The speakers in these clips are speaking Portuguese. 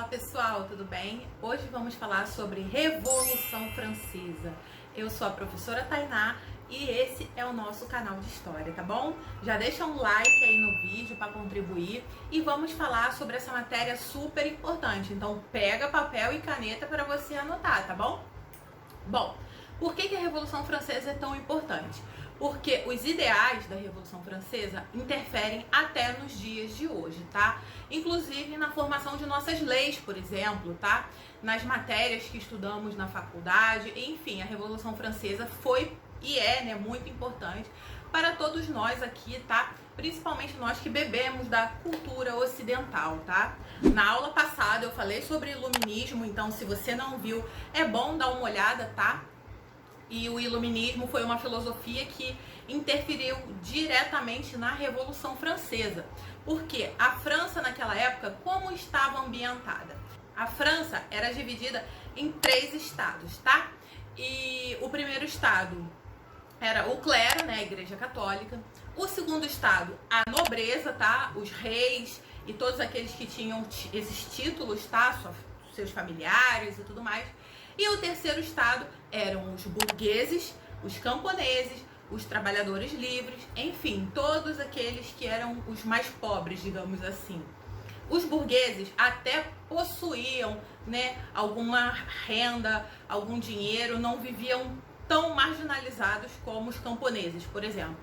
pessoal, tudo bem? Hoje vamos falar sobre Revolução Francesa. Eu sou a professora Tainá e esse é o nosso canal de história, tá bom? Já deixa um like aí no vídeo para contribuir e vamos falar sobre essa matéria super importante. Então pega papel e caneta para você anotar, tá bom? Bom, por que a Revolução Francesa é tão importante? Porque os ideais da Revolução Francesa interferem até nos dias de hoje, tá? Inclusive na formação de nossas leis, por exemplo, tá? Nas matérias que estudamos na faculdade, enfim, a Revolução Francesa foi e é, né, muito importante para todos nós aqui, tá? Principalmente nós que bebemos da cultura ocidental, tá? Na aula passada eu falei sobre iluminismo, então se você não viu, é bom dar uma olhada, tá? E o iluminismo foi uma filosofia que interferiu diretamente na Revolução Francesa. Porque a França naquela época, como estava ambientada? A França era dividida em 3 estados, tá? E o primeiro estado era o clero, né, a Igreja Católica. O segundo estado, a nobreza, tá? Os reis e todos aqueles que tinham esses títulos, tá? Seus familiares e tudo mais. E o terceiro estado eram os burgueses, os camponeses, os trabalhadores livres, enfim, todos aqueles que eram os mais pobres, digamos assim. Os burgueses até possuíam, né, alguma renda, algum dinheiro, não viviam tão marginalizados como os camponeses, por exemplo.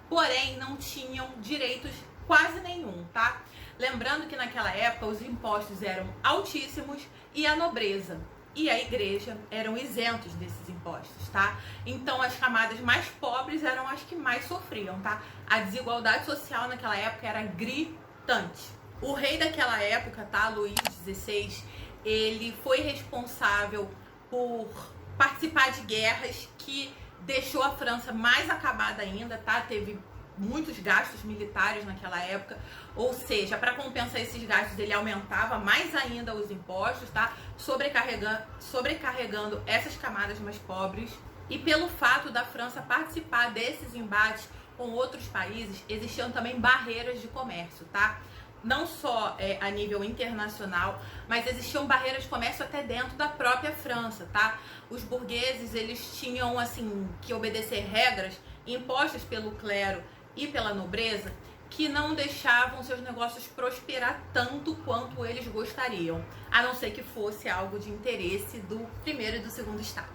Porém, não tinham direitos quase nenhum, tá? Lembrando que naquela época os impostos eram altíssimos e a nobreza e a igreja eram isentos desses impostos, tá? Então as camadas mais pobres eram as que mais sofriam, tá? A desigualdade social naquela época era gritante. O rei daquela época, tá, Luís XVI, ele foi responsável por participar de guerras que deixou a França mais acabada ainda, tá? Teve muitos gastos militares naquela época, ou seja, para compensar esses gastos ele aumentava mais ainda os impostos, tá? Sobrecarregando essas camadas mais pobres. E pelo fato da França participar desses embates com outros países, existiam também barreiras de comércio, tá? Não só a nível internacional, mas existiam barreiras de comércio até dentro da própria França, tá? Os burgueses, eles tinham, assim, que obedecer regras impostas pelo clero e pela nobreza que não deixavam seus negócios prosperar tanto quanto eles gostariam, a não ser que fosse algo de interesse do primeiro e do segundo estado.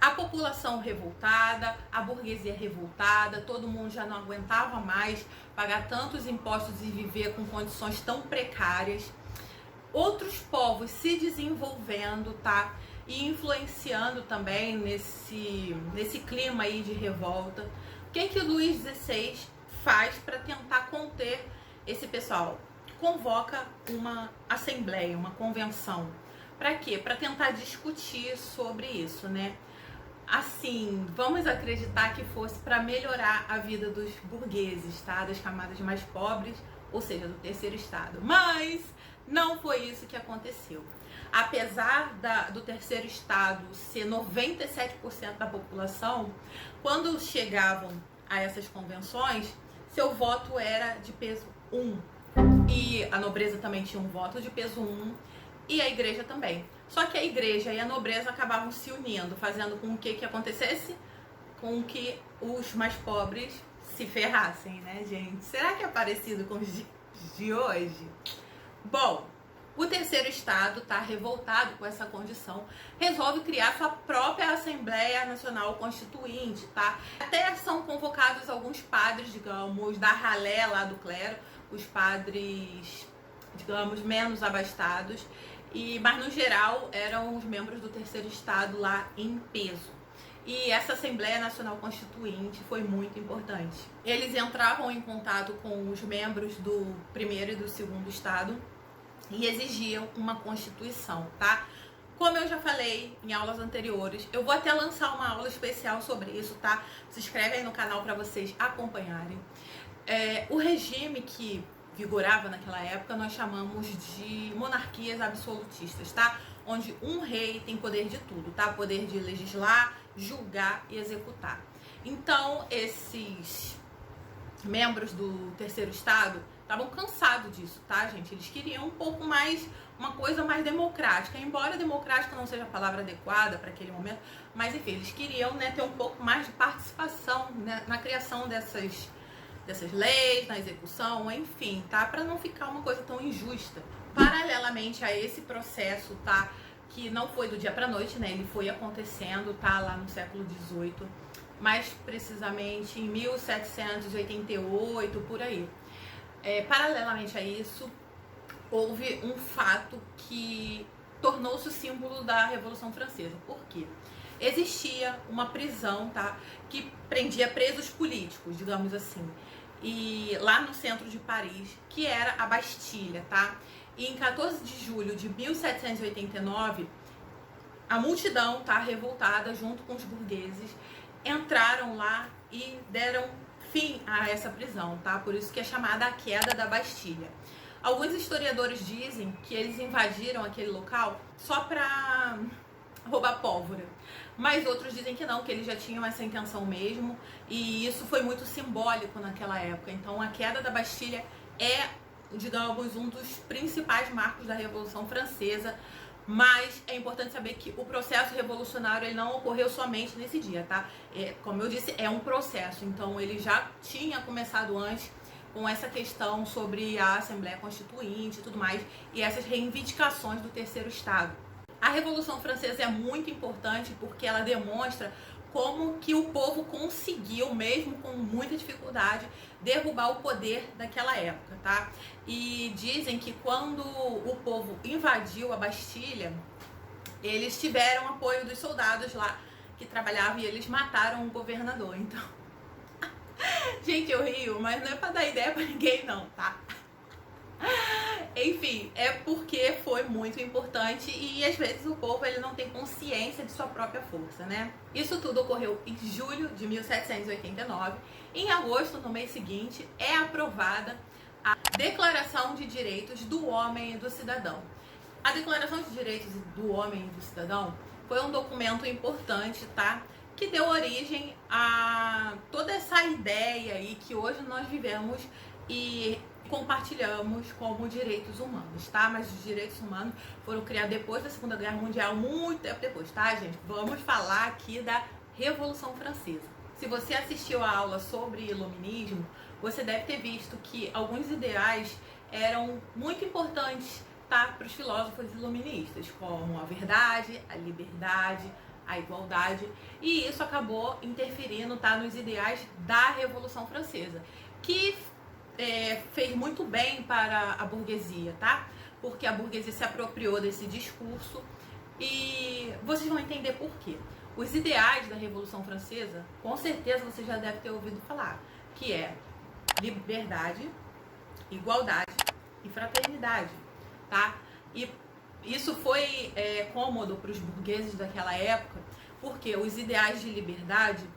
A população revoltada, a burguesia revoltada, todo mundo já não aguentava mais pagar tantos impostos e viver com condições tão precárias. Outros povos se desenvolvendo, tá? E influenciando também nesse clima aí de revolta. O que o Luís XVI faz para tentar conter esse pessoal? Convoca uma assembleia, uma convenção. Para quê? Para tentar discutir sobre isso, né? Assim, vamos acreditar que fosse para melhorar a vida dos burgueses, tá? Das camadas mais pobres, ou seja, do terceiro estado. Mas não foi isso que aconteceu. Apesar do terceiro estado ser 97% da população, quando chegavam a essas convenções, seu voto era de peso 1. E a nobreza também tinha um voto de peso 1 e a igreja também. Só que a igreja e a nobreza acabavam se unindo, fazendo com que acontecesse? Com que os mais pobres se ferrassem, né, gente? Será que é parecido com os de hoje? Bom, o terceiro estado tá revoltado com essa condição, resolve criar sua própria Assembleia Nacional Constituinte, tá? Até são convocados alguns padres, digamos, da ralé lá do clero, os padres, digamos, menos abastados, mas no geral eram os membros do terceiro estado lá em peso. E essa Assembleia Nacional Constituinte foi muito importante. Eles entravam em contato com os membros do primeiro e do segundo estado e exigiam uma constituição, tá? Como eu já falei em aulas anteriores, eu vou até lançar uma aula especial sobre isso, tá? Se inscreve aí no canal para vocês acompanharem. O regime que vigorava naquela época nós chamamos de monarquias absolutistas, tá? Onde um rei tem poder de tudo, tá? Poder de legislar, julgar e executar. Então, esses membros do terceiro estado estavam cansados disso, tá, gente? Eles queriam um pouco mais uma coisa mais democrática, embora democrática não seja a palavra adequada para aquele momento, mas enfim, eles queriam, né, ter um pouco mais de participação, né, na criação dessas leis, na execução, enfim, tá? Para não ficar uma coisa tão injusta. Paralelamente a esse processo, tá? Que não foi do dia para noite, né? Ele foi acontecendo, tá? Lá no século XVIII, mais precisamente em 1788, por aí. Paralelamente a isso, houve um fato que tornou-se o símbolo da Revolução Francesa. Por quê? Existia uma prisão, tá? Que prendia presos políticos, digamos assim. E lá no centro de Paris, que era a Bastilha, tá? E em 14 de julho de 1789, a multidão, tá, revoltada junto com os burgueses, entraram lá e deram fim a essa prisão, tá? Por isso que é chamada a queda da Bastilha. Alguns historiadores dizem que eles invadiram aquele local só para roubar pólvora, mas outros dizem que não, que eles já tinham essa intenção mesmo, e isso foi muito simbólico naquela época. Então a queda da Bastilha é, digamos, um dos principais marcos da Revolução Francesa. Mas é importante saber que o processo revolucionário ele não ocorreu somente nesse dia, tá? Como eu disse, é um processo, então ele já tinha começado antes com essa questão sobre a Assembleia Constituinte e tudo mais, e essas reivindicações do terceiro Estado. A Revolução Francesa é muito importante porque ela demonstra como que o povo conseguiu, mesmo com muita dificuldade, derrubar o poder daquela época, tá? E dizem que quando o povo invadiu a Bastilha, eles tiveram apoio dos soldados lá que trabalhavam e eles mataram o governador. Então, gente, eu rio, mas não é pra dar ideia pra ninguém não, tá? Enfim, é porque foi muito importante e às vezes o povo ele não tem consciência de sua própria força, né? Isso tudo ocorreu em julho de 1789. Em agosto, no mês seguinte, é aprovada a Declaração de Direitos do Homem e do Cidadão. A Declaração de Direitos do Homem e do Cidadão foi um documento importante, tá? Que deu origem a toda essa ideia aí que hoje nós vivemos e compartilhamos como direitos humanos, tá? Mas os direitos humanos foram criados depois da Segunda Guerra Mundial, muito tempo depois, tá, gente? Vamos falar aqui da Revolução Francesa. Se você assistiu a aula sobre iluminismo, você deve ter visto que alguns ideais eram muito importantes, tá, para os filósofos iluministas, como a verdade, a liberdade, a igualdade, e isso acabou interferindo, tá, nos ideais da Revolução Francesa, que fez muito bem para a burguesia, tá? Porque a burguesia se apropriou desse discurso e vocês vão entender por quê. Os ideais da Revolução Francesa, com certeza você já deve ter ouvido falar, que é liberdade, igualdade e fraternidade, tá? E isso foi cômodo para os burgueses daquela época, porque os ideais de liberdade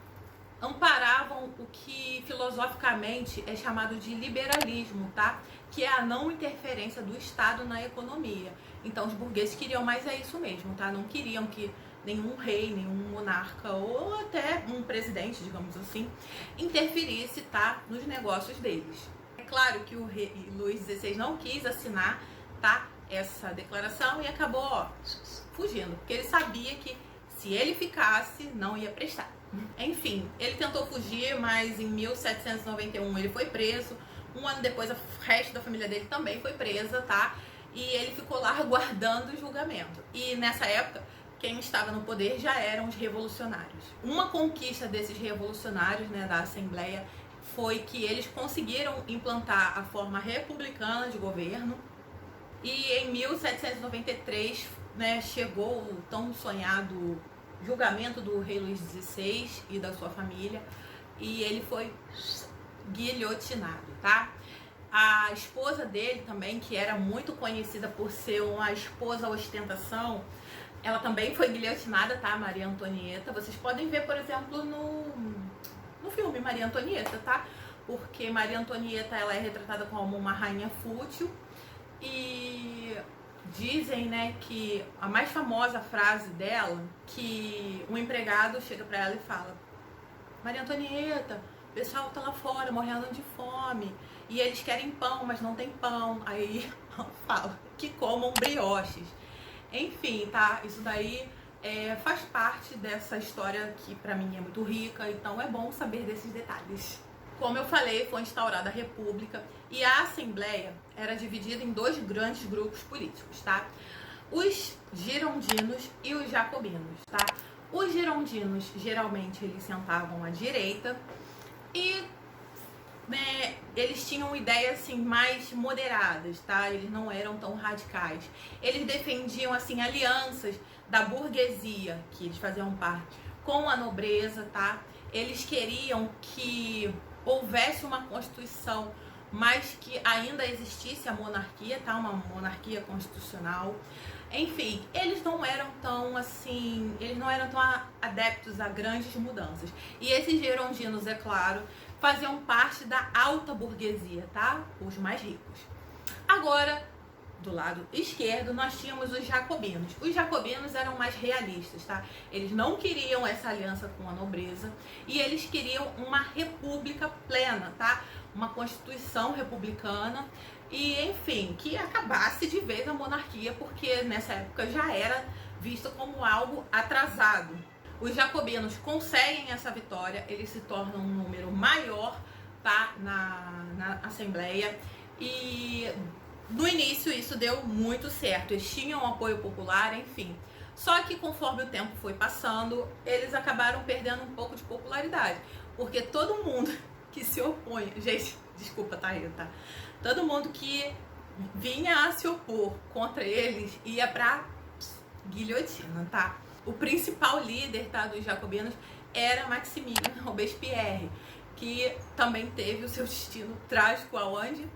amparavam o que filosoficamente é chamado de liberalismo, tá? Que é a não interferência do Estado na economia. Então os burgueses queriam mais isso mesmo, tá? Não queriam que nenhum rei, nenhum monarca ou até um presidente, digamos assim, interferisse, tá, nos negócios deles. É claro que o rei Luís XVI não quis assinar, tá, essa declaração e acabou fugindo, porque ele sabia que se ele ficasse não ia prestar. Enfim, ele tentou fugir, mas em 1791 ele foi preso. Um ano depois, o resto da família dele também foi presa, tá? E ele ficou lá aguardando o julgamento. E nessa época, quem estava no poder já eram os revolucionários. Uma conquista desses revolucionários, né, da Assembleia, foi que eles conseguiram implantar a forma republicana de governo. E em 1793, né, chegou o tão sonhado julgamento do rei Luís XVI e da sua família, e ele foi guilhotinado, tá? A esposa dele também, que era muito conhecida por ser uma esposa ostentação, ela também foi guilhotinada, tá? Maria Antonieta. Vocês podem ver, por exemplo, no filme Maria Antonieta, tá? Porque Maria Antonieta, ela é retratada como uma rainha fútil e dizem, né, que a mais famosa frase dela, que um empregado chega pra ela e fala: Maria Antonieta, o pessoal tá lá fora morrendo de fome e eles querem pão, mas não tem pão. Aí falo, que comam brioches. Enfim, tá? Isso daí faz parte dessa história que pra mim é muito rica, então é bom saber desses detalhes. Como eu falei, foi instaurada a República e a Assembleia era dividida em dois grandes grupos políticos, tá? Os girondinos e os jacobinos, tá? Os girondinos, geralmente, eles sentavam à direita e, né, eles tinham ideias, assim, mais moderadas, tá? Eles não eram tão radicais. Eles defendiam, assim, alianças da burguesia, que eles faziam parte, com a nobreza, tá? Eles queriam que houvesse uma constituição, mas que ainda existisse a monarquia, tá? Uma monarquia constitucional. Enfim, eles não eram tão assim, eles não eram tão adeptos a grandes mudanças. E esses girondinos, é claro, faziam parte da alta burguesia, tá? Os mais ricos. Agora, do lado esquerdo, nós tínhamos os jacobinos. Os jacobinos eram mais realistas, tá? Eles não queriam essa aliança com a nobreza e eles queriam uma república plena, tá? Uma constituição republicana e, enfim, que acabasse de vez a monarquia, porque nessa época já era visto como algo atrasado. Os jacobinos conseguem essa vitória, eles se tornam um número maior, tá? Na Assembleia e no início isso deu muito certo, eles tinham apoio popular, enfim. Só que conforme o tempo foi passando, eles acabaram perdendo um pouco de popularidade. Porque todo mundo que se opõe... Gente, desculpa, tá aí, tá? Todo mundo que vinha a se opor contra eles ia pra guilhotina, tá? O principal líder, tá, dos jacobinos era Maximilien Robespierre, que também teve o seu destino trágico aonde?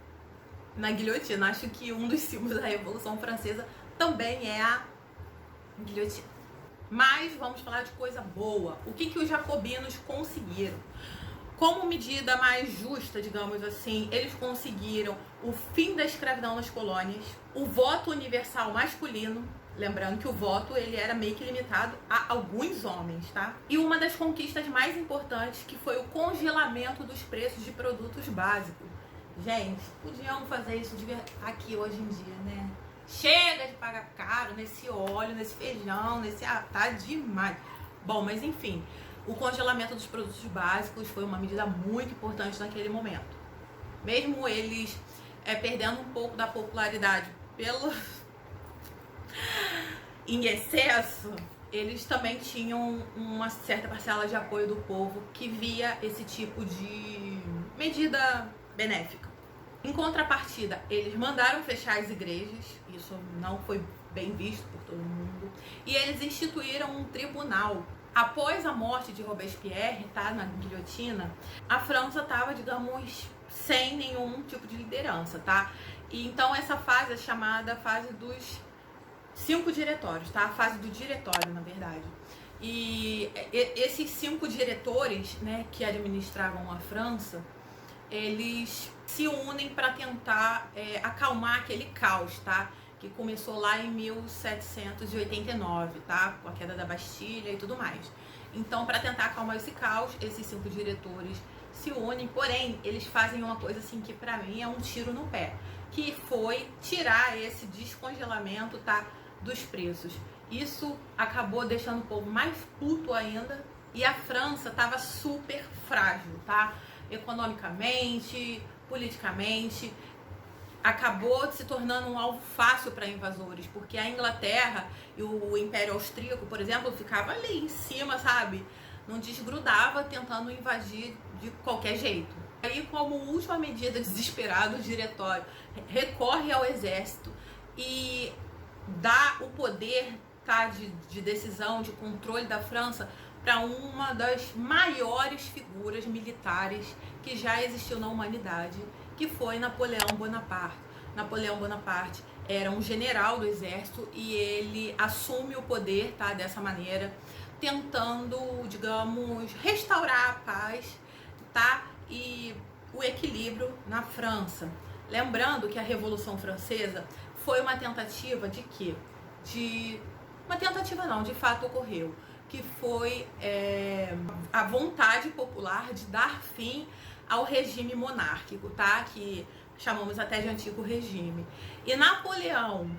Na guilhotina. Acho que um dos símbolos da Revolução Francesa também é a guilhotina. Mas vamos falar de coisa boa. O que os jacobinos conseguiram? Como medida mais justa, digamos assim, eles conseguiram o fim da escravidão nas colônias, o voto universal masculino, lembrando que o voto ele era meio que limitado a alguns homens, tá? E uma das conquistas mais importantes, que foi o congelamento dos preços de produtos básicos. Gente, podiam fazer isso aqui hoje em dia, né? Chega de pagar caro nesse óleo, nesse feijão, nesse... tá demais. Bom, mas enfim, o congelamento dos produtos básicos foi uma medida muito importante naquele momento. Mesmo eles perdendo um pouco da popularidade em excesso, eles também tinham uma certa parcela de apoio do povo que via esse tipo de medida benéfica. Em contrapartida, eles mandaram fechar as igrejas, isso não foi bem visto por todo mundo, e eles instituíram um tribunal. Após a morte de Robespierre, tá, na guilhotina, a França estava, digamos, sem nenhum tipo de liderança, tá? E então essa fase é chamada fase dos 5 diretórios, tá? A fase do diretório, na verdade. E esses 5 diretores, né, que administravam a França, eles se unem para tentar acalmar aquele caos, tá? Que começou lá em 1789, tá? Com a queda da Bastilha e tudo mais. Então, para tentar acalmar esse caos, esses 5 diretores se unem, porém, eles fazem uma coisa assim que para mim é um tiro no pé, que foi tirar esse descongelamento, tá, dos preços. Isso acabou deixando o povo mais puto ainda e a França tava super frágil, tá? Economicamente, politicamente, acabou se tornando um alvo fácil para invasores, porque a Inglaterra e o Império Austríaco, por exemplo, ficava ali em cima, sabe? Não desgrudava tentando invadir de qualquer jeito. Aí, como última medida desesperada, o diretório recorre ao exército e dá o poder, tá, de decisão, de controle da França para uma das maiores figuras militares que já existiu na humanidade, que foi Napoleão Bonaparte. Napoleão Bonaparte era um general do exército e ele assume o poder, tá, dessa maneira, tentando, digamos, restaurar a paz, tá, e o equilíbrio na França. Lembrando que a Revolução Francesa foi uma tentativa de quê? Uma tentativa não, de fato ocorreu, que foi a vontade popular de dar fim ao regime monárquico, tá? Que chamamos até de antigo regime. E Napoleão,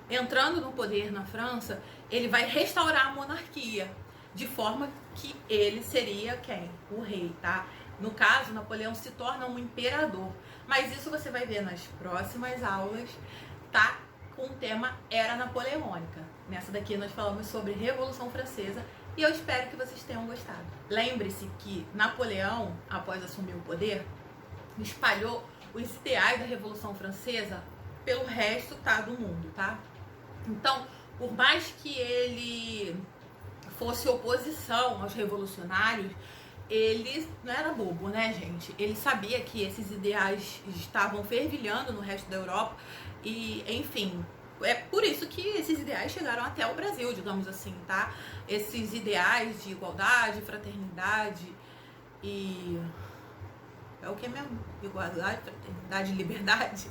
entrando no poder na França, ele vai restaurar a monarquia, de forma que ele seria quem? O rei, tá? No caso, Napoleão se torna um imperador. Mas isso você vai ver nas próximas aulas, tá? Com o tema Era Napoleônica. Nessa daqui nós falamos sobre Revolução Francesa e eu espero que vocês tenham gostado. Lembre-se que Napoleão, após assumir o poder, espalhou os ideais da Revolução Francesa pelo resto, tá, do mundo, tá? Então, por mais que ele fosse oposição aos revolucionários, ele não era bobo, né, gente? Ele sabia que esses ideais estavam fervilhando no resto da Europa e, enfim, é por isso que esses ideais chegaram até o Brasil, digamos assim, tá? Esses ideais de igualdade, fraternidade e... é o que mesmo? Igualdade, fraternidade e liberdade.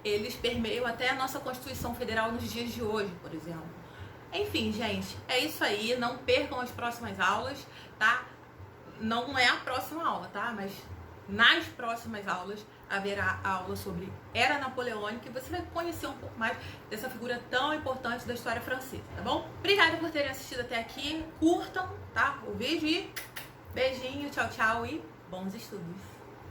Eles permeiam até a nossa Constituição Federal nos dias de hoje, por exemplo. Enfim, gente, é isso aí. Não percam as próximas aulas, tá? Não é a próxima aula, tá? Mas nas próximas aulas haverá aula sobre Era Napoleônica e você vai conhecer um pouco mais dessa figura tão importante da história francesa, tá bom? Obrigada por terem assistido até aqui. Curtam, tá? O vídeo e beijinho, tchau, tchau e bons estudos!